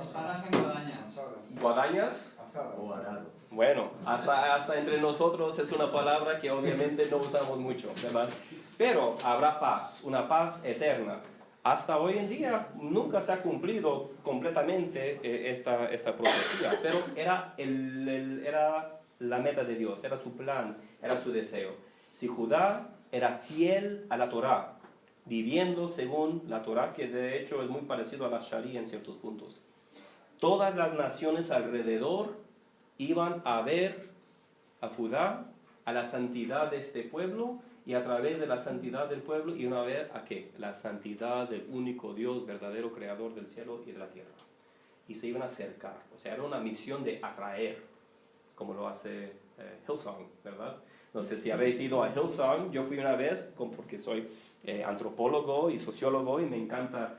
Espadas en guadañas. guadañas. O arado. Bueno, hasta entre nosotros es una palabra que obviamente no usamos mucho, ¿verdad? Pero habrá paz, una paz eterna. Hasta hoy en día nunca se ha cumplido completamente esta profecía, pero era la meta de Dios, era su plan, era su deseo. Si Judá era fiel a la Torá, viviendo según la Torá, que de hecho es muy parecido a la Sharia en ciertos puntos, todas las naciones alrededor iban a ver a Judá, a la santidad de este pueblo, y a través de la santidad del pueblo iban a ver a qué? La santidad del único Dios, verdadero creador del cielo y de la tierra. Y se iban a acercar, o sea, era una misión de atraer, como lo hace Hillsong, ¿verdad? No sé si habéis ido a Hillsong. Yo fui una vez porque soy antropólogo y sociólogo y me encanta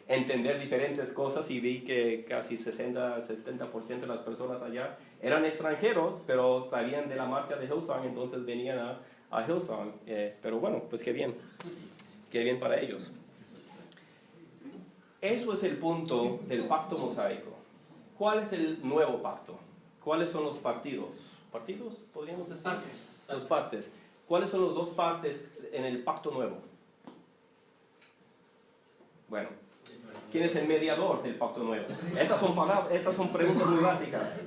entender diferentes cosas, y vi que casi 60-70% de las personas allá eran extranjeros, pero sabían de la marca de Hillsong, entonces venían a Hillsong. Pero bueno, pues qué bien para ellos. Eso es el punto del pacto mosaico. ¿Cuál es el nuevo pacto? ¿Cuáles son los partidos? ¿Partidos, podríamos decir? Partes. Los partes. ¿Cuáles son las dos partes en el pacto nuevo? Bueno, ¿quién es el mediador del pacto nuevo? Estas son preguntas muy básicas.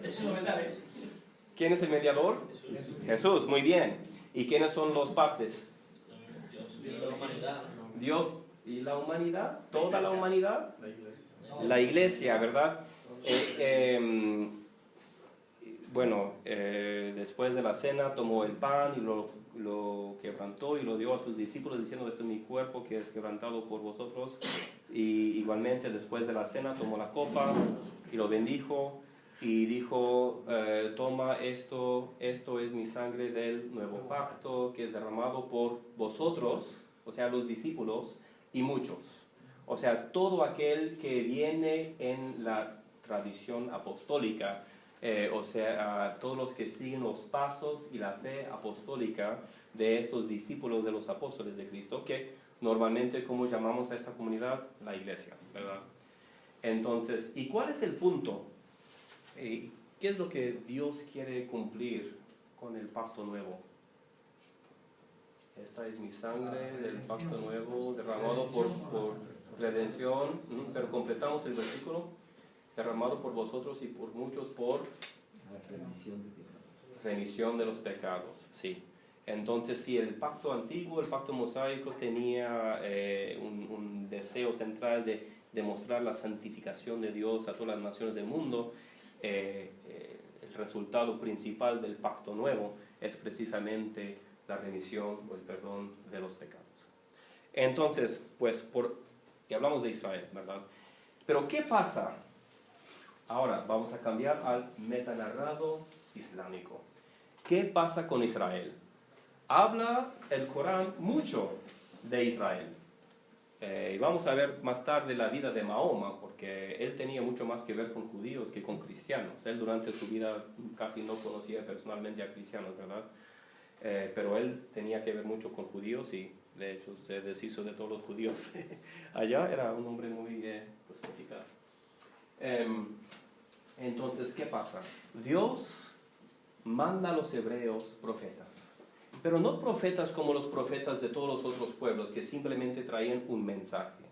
¿Quién es el mediador? Jesús, muy bien. ¿Y quiénes son los partes? Dios y la humanidad, toda la humanidad. La iglesia, ¿verdad? Después de la cena tomó el pan y lo quebrantó y lo dio a sus discípulos diciendo: este es mi cuerpo que es quebrantado por vosotros. Y igualmente después de la cena tomó la copa y lo bendijo y dijo: toma esto es mi sangre del nuevo pacto, que es derramado por vosotros, o sea, los discípulos, y muchos. O sea, todo aquel que viene en la tradición apostólica, todos los que siguen los pasos y la fe apostólica de estos discípulos de los apóstoles de Cristo, que normalmente, ¿cómo llamamos a esta comunidad? La iglesia, ¿verdad? Entonces, ¿y cuál es el punto? ¿Qué es lo que Dios quiere cumplir con el pacto nuevo? Esta es mi sangre del pacto nuevo, derramado por redención, pero completamos el versículo: derramado por vosotros y por muchos por remisión de los pecados. Sí. Entonces, si el pacto antiguo, el pacto mosaico, tenía un deseo central de demostrar la santificación de Dios a todas las naciones del mundo, el resultado principal del pacto nuevo es precisamente la remisión o el perdón de los pecados. Entonces, y hablamos de Israel, ¿verdad? Pero ¿qué pasa? Ahora vamos a cambiar al metanarrado islámico. ¿Qué pasa con Israel? Habla el Corán mucho de Israel. Y vamos a ver más tarde la vida de Mahoma, porque él tenía mucho más que ver con judíos que con cristianos. Él durante su vida casi no conocía personalmente a cristianos, ¿verdad? Pero él tenía que ver mucho con judíos y de hecho se deshizo de todos los judíos allá. Era un hombre muy eficaz. Entonces, ¿qué pasa? Dios manda a los hebreos profetas, pero no profetas como los profetas de todos los otros pueblos que simplemente traían un mensaje,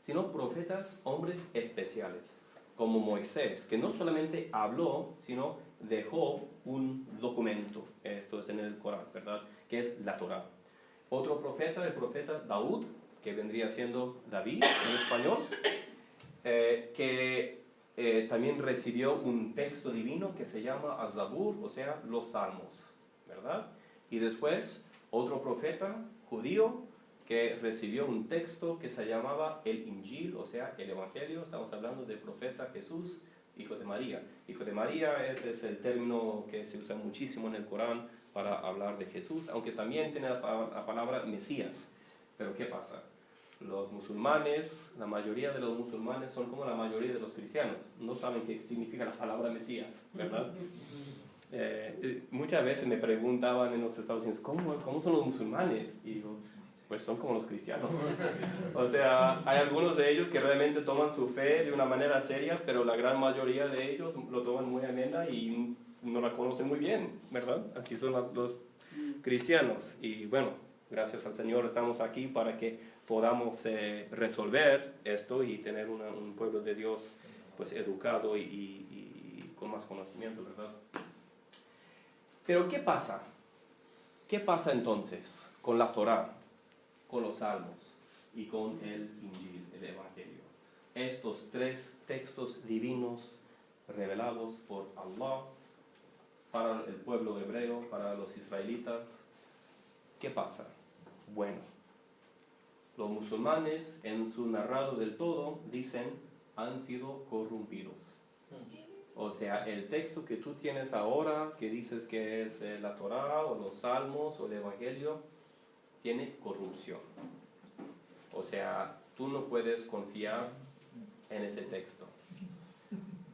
sino profetas, hombres especiales, como Moisés, que no solamente habló, sino dejó un documento. Esto es en el Corán, ¿verdad? Que es la Torá. Otro profeta, el profeta Daud, que vendría siendo David en español, que también recibió un texto divino que se llama Az-Zabur, o sea, los Salmos, ¿verdad? Y después otro profeta judío que recibió un texto que se llamaba el Injil, o sea, el Evangelio. Estamos hablando del profeta Jesús, hijo de María. Hijo de María es el término que se usa muchísimo en el Corán para hablar de Jesús, aunque también tiene la palabra Mesías. Pero ¿qué pasa? Los musulmanes, la mayoría de los musulmanes son como la mayoría de los cristianos, no saben qué significa la palabra Mesías, ¿verdad? Muchas veces me preguntaban en los Estados Unidos: ¿cómo son los musulmanes? Y yo: pues son como los cristianos. O sea, hay algunos de ellos que realmente toman su fe de una manera seria, pero la gran mayoría de ellos lo toman muy amena y no la conocen muy bien, ¿verdad? Así son los cristianos. Y bueno, gracias al Señor estamos aquí para que podamos resolver esto y tener un pueblo de Dios pues educado y con más conocimiento, ¿verdad? Pero ¿qué pasa? ¿Qué pasa entonces con la Torá, con los Salmos y con el Injil, el Evangelio? Estos tres textos divinos revelados por Allah para el pueblo hebreo, para los israelitas. ¿Qué pasa? Bueno, los musulmanes en su narrado del todo dicen: han sido corrompidos. O sea, el texto que tú tienes ahora, que dices que es la Torá o los Salmos o el Evangelio, tiene corrupción. O sea, tú no puedes confiar en ese texto.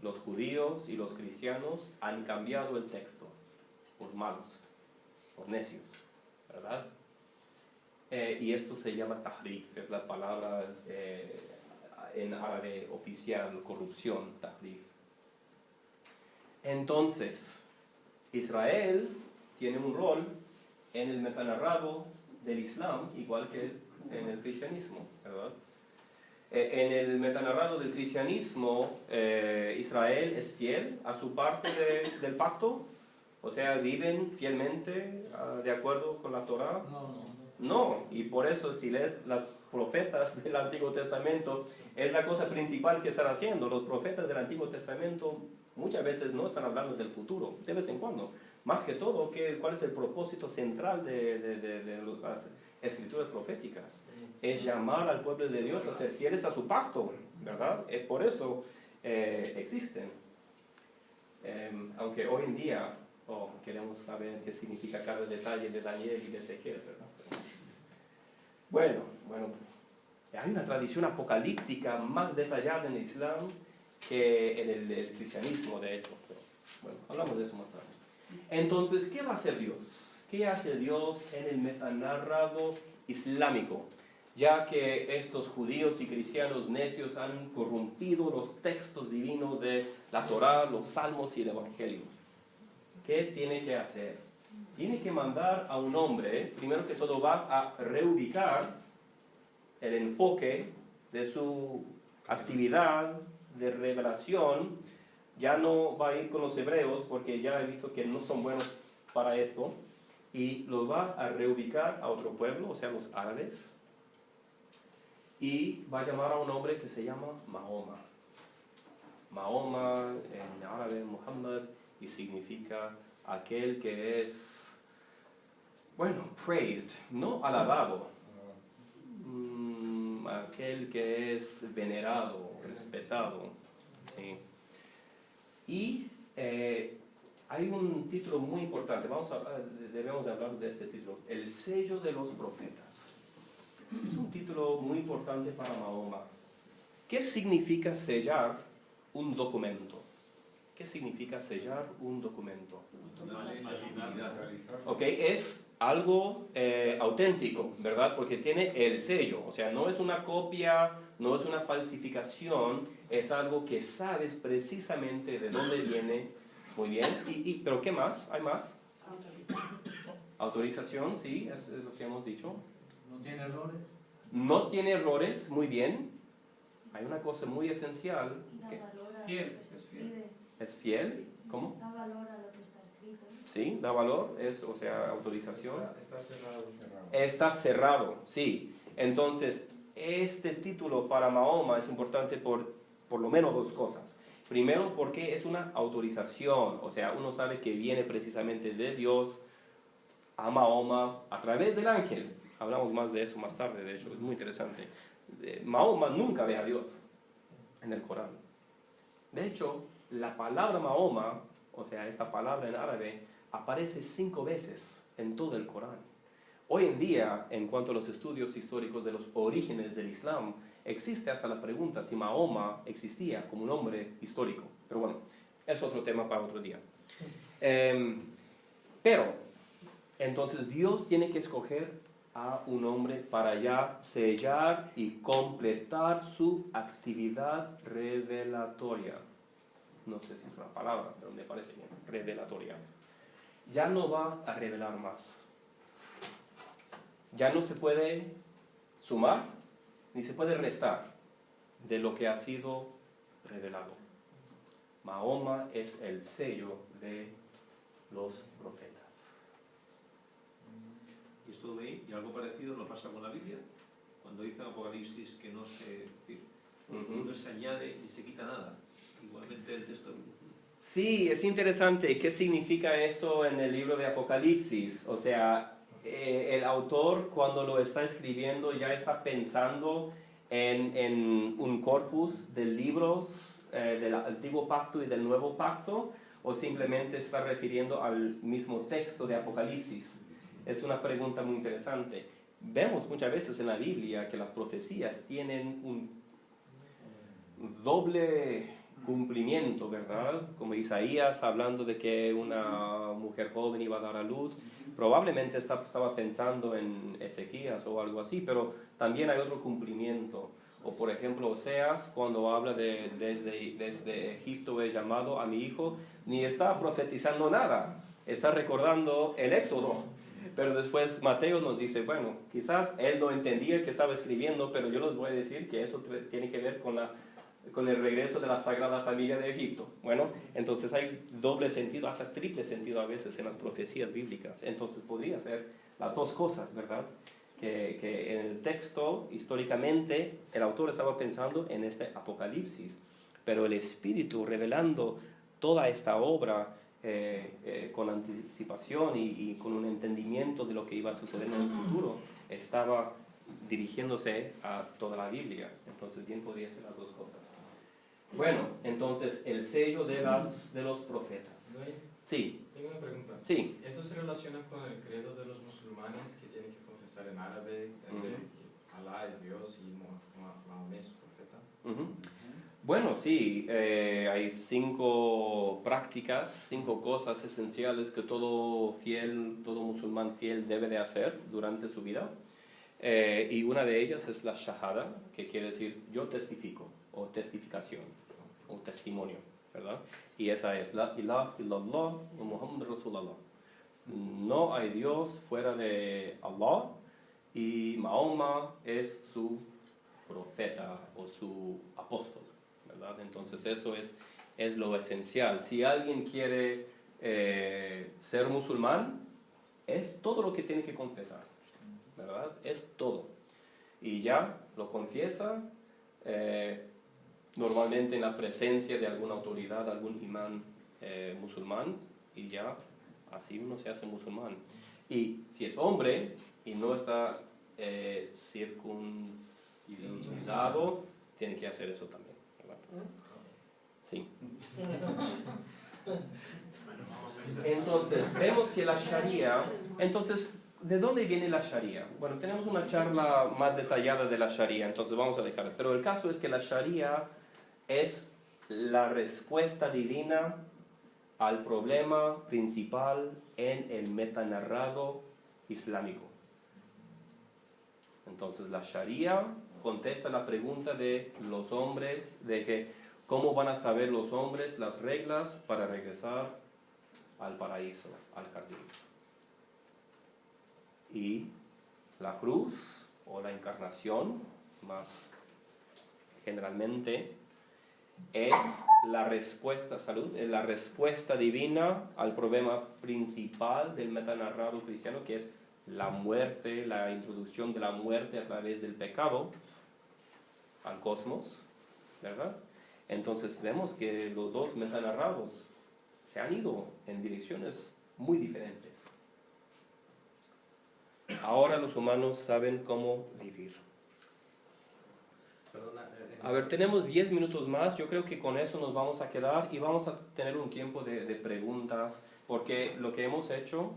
Los judíos y los cristianos han cambiado el texto por malos, por necios, ¿verdad? Y esto se llama tahrif, es la palabra en árabe oficial, corrupción, tahrif. Entonces, Israel tiene un rol en el metanarrado del Islam, igual que en el cristianismo, ¿verdad? En el metanarrado del cristianismo, Israel es fiel a su parte del pacto, o sea, viven fielmente de acuerdo con la Torá. No, y por eso si lees los profetas del Antiguo Testamento, es la cosa principal que están haciendo. Los profetas del Antiguo Testamento muchas veces no están hablando del futuro, de vez en cuando. Más que todo, ¿cuál es el propósito central de las escrituras proféticas? Es llamar al pueblo de Dios a ser fieles a su pacto, ¿verdad? Por eso existen. Aunque hoy en día queremos saber qué significa cada detalle de Daniel y de Ezequiel, ¿verdad? Bueno, hay una tradición apocalíptica más detallada en el Islam que en el cristianismo, de hecho. Pero, bueno, hablamos de eso más tarde. Entonces, ¿qué va a hacer Dios? ¿Qué hace Dios en el metanarrado islámico? Ya que estos judíos y cristianos necios han corrompido los textos divinos de la Torá, los Salmos y el Evangelio. ¿Qué tiene que hacer? Tiene que mandar a un hombre, primero que todo va a reubicar el enfoque de su actividad de revelación. Ya no va a ir con los hebreos porque ya he visto que no son buenos para esto, y los va a reubicar a otro pueblo, o sea, los árabes, y va a llamar a un hombre que se llama Mahoma. Mahoma en árabe, Muhammad, y significa aquel que es, praised, no alabado, aquel que es venerado, respetado, ¿sí? Y hay un título muy importante, debemos hablar de este título, el sello de los profetas. Es un título muy importante para Mahoma. ¿Qué significa sellar un documento? ¿Qué significa sellar un documento? Ok, es algo auténtico, ¿verdad? Porque tiene el sello, o sea, no es una copia, no es una falsificación, es algo que sabes precisamente de dónde viene. Muy bien, ¿pero qué más? ¿Hay más? Autorización, sí, es lo que hemos dicho. ¿No tiene errores? No tiene errores, muy bien. Hay una cosa muy esencial. Da valor a Fiel, lo que se es fiel. escribe. ¿Es fiel? ¿Cómo? Da valor a lo que está escrito. Sí, da valor, o sea, autorización. Está cerrado. Está cerrado, sí. Entonces, este título para Mahoma es importante por lo menos dos cosas. Primero, porque es una autorización, o sea, uno sabe que viene precisamente de Dios a Mahoma a través del ángel. Hablamos más de eso más tarde, de hecho, es muy interesante. Mahoma nunca ve a Dios en el Corán. De hecho, la palabra Mahoma, o sea, esta palabra en árabe, aparece 5 veces en todo el Corán. Hoy en día, en cuanto a los estudios históricos de los orígenes del Islam, existe hasta la pregunta si Mahoma existía como un hombre histórico. Pero bueno, es otro tema para otro día. Pero, entonces Dios tiene que escoger a un hombre para ya sellar y completar su actividad revelatoria. No sé si es una palabra, pero me parece bien, revelatoria. Ya no va a revelar más. Ya no se puede sumar ni se puede restar de lo que ha sido revelado. Mahoma es el sello de los profetas. Y esto de ahí, y algo parecido lo pasa con la Biblia, cuando dice en Apocalipsis que no se añade ni se quita nada. Igualmente el texto. Sí, es interesante. ¿Qué significa eso en el libro de Apocalipsis? O sea, el autor cuando lo está escribiendo ya está pensando en un corpus de libros del antiguo pacto y del nuevo pacto, o simplemente está refiriendo al mismo texto de Apocalipsis? Es una pregunta muy interesante. Vemos muchas veces en la Biblia que las profecías tienen un doble cumplimiento, ¿verdad? Como Isaías hablando de que una mujer joven iba a dar a luz, probablemente estaba pensando en Ezequías o algo así, pero también hay otro cumplimiento. O por ejemplo, Oseas, cuando habla de desde Egipto he llamado a mi hijo, ni está profetizando nada, está recordando el Éxodo. Pero después Mateo nos dice, bueno, quizás él no entendía que estaba escribiendo, pero yo les voy a decir que eso tiene que ver con el regreso de la Sagrada Familia de Egipto. Bueno, entonces hay doble sentido, hasta triple sentido a veces en las profecías bíblicas. Entonces podría ser las dos cosas, ¿verdad? Que en el texto, históricamente, el autor estaba pensando en este Apocalipsis, pero el Espíritu revelando toda esta obra con anticipación y con un entendimiento de lo que iba a suceder en el futuro, estaba dirigiéndose a toda la Biblia. Entonces bien podría ser las dos cosas. Bueno, entonces el sello de los profetas. Noé, Sí, tengo una pregunta. sí. ¿Eso se relaciona con el credo de los musulmanes que tienen que confesar en árabe que Alá es Dios y Mahomet es su profeta? Ujú. Bueno, sí, hay 5 prácticas, 5 cosas esenciales que todo musulmán fiel debe de hacer durante su vida. Y una de ellas es la shahada, que quiere decir yo testifico, o testificación, o testimonio, ¿verdad? Y esa es la ilaha illallah wa Muhammad Rasulullah. No hay Dios fuera de Allah y Mahoma es su profeta o su apóstol, ¿verdad? Entonces eso es lo esencial. Si alguien quiere ser musulmán, es todo lo que tiene que confesar, ¿verdad? Es todo. Y ya lo confiesa, normalmente en la presencia de alguna autoridad, algún imán musulmán, y ya así uno se hace musulmán. Y si es hombre y no está circuncidado, tiene que hacer eso también, ¿verdad? Sí. Entonces, vemos que la Sharia, entonces, ¿de dónde viene la Sharia? Bueno, tenemos una charla más detallada de la Sharia, entonces vamos a dejar. Pero el caso es que la Sharia es la respuesta divina al problema principal en el metanarrado islámico. Entonces, la Sharia contesta la pregunta de los hombres, de que cómo van a saber los hombres las reglas para regresar al paraíso, al jardín. Y la cruz o la encarnación, más generalmente, es la respuesta, es la respuesta divina al problema principal del metanarrado cristiano, que es la muerte, la introducción de la muerte a través del pecado al cosmos, ¿verdad? Entonces vemos que los dos metanarrados se han ido en direcciones muy diferentes. Ahora los humanos saben cómo vivir. Perdona, A ver, tenemos 10 minutos más. Yo creo que con eso nos vamos a quedar y vamos a tener un tiempo de preguntas, porque lo que hemos hecho,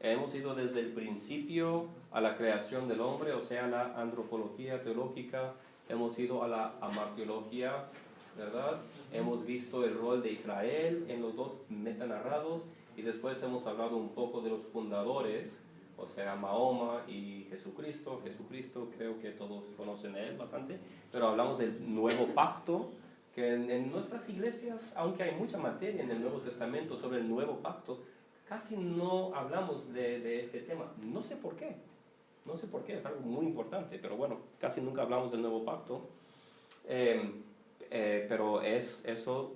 hemos ido desde el principio a la creación del hombre, o sea, la antropología teológica, hemos ido a la amarteología, ¿verdad? Hemos visto el rol de Israel en los dos metanarrados y después hemos hablado un poco de los fundadores, o sea, Mahoma y Jesucristo. Jesucristo creo que todos conocen de él bastante, pero hablamos del nuevo pacto, que en nuestras iglesias, aunque hay mucha materia en el Nuevo Testamento sobre el nuevo pacto, casi no hablamos de este tema. No sé por qué, es algo muy importante, pero bueno, casi nunca hablamos del nuevo pacto. Pero eso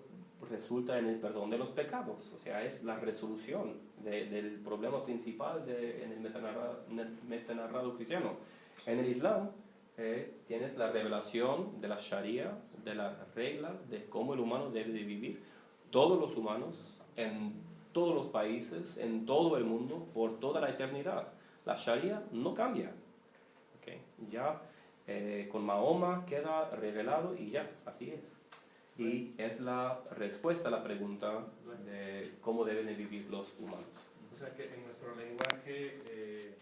resulta en el perdón de los pecados, o sea, es la resolución del problema principal en el metanarrado cristiano. En el Islam tienes la revelación de la Sharia, de las reglas, de cómo el humano debe de vivir. Todos los humanos, en todos los países, en todo el mundo, por toda la eternidad. La Sharia no cambia. ¿Okay? Ya con Mahoma queda revelado y ya, así es. Y es la respuesta a la pregunta de cómo deben de vivir los humanos. O sea que en nuestro lenguaje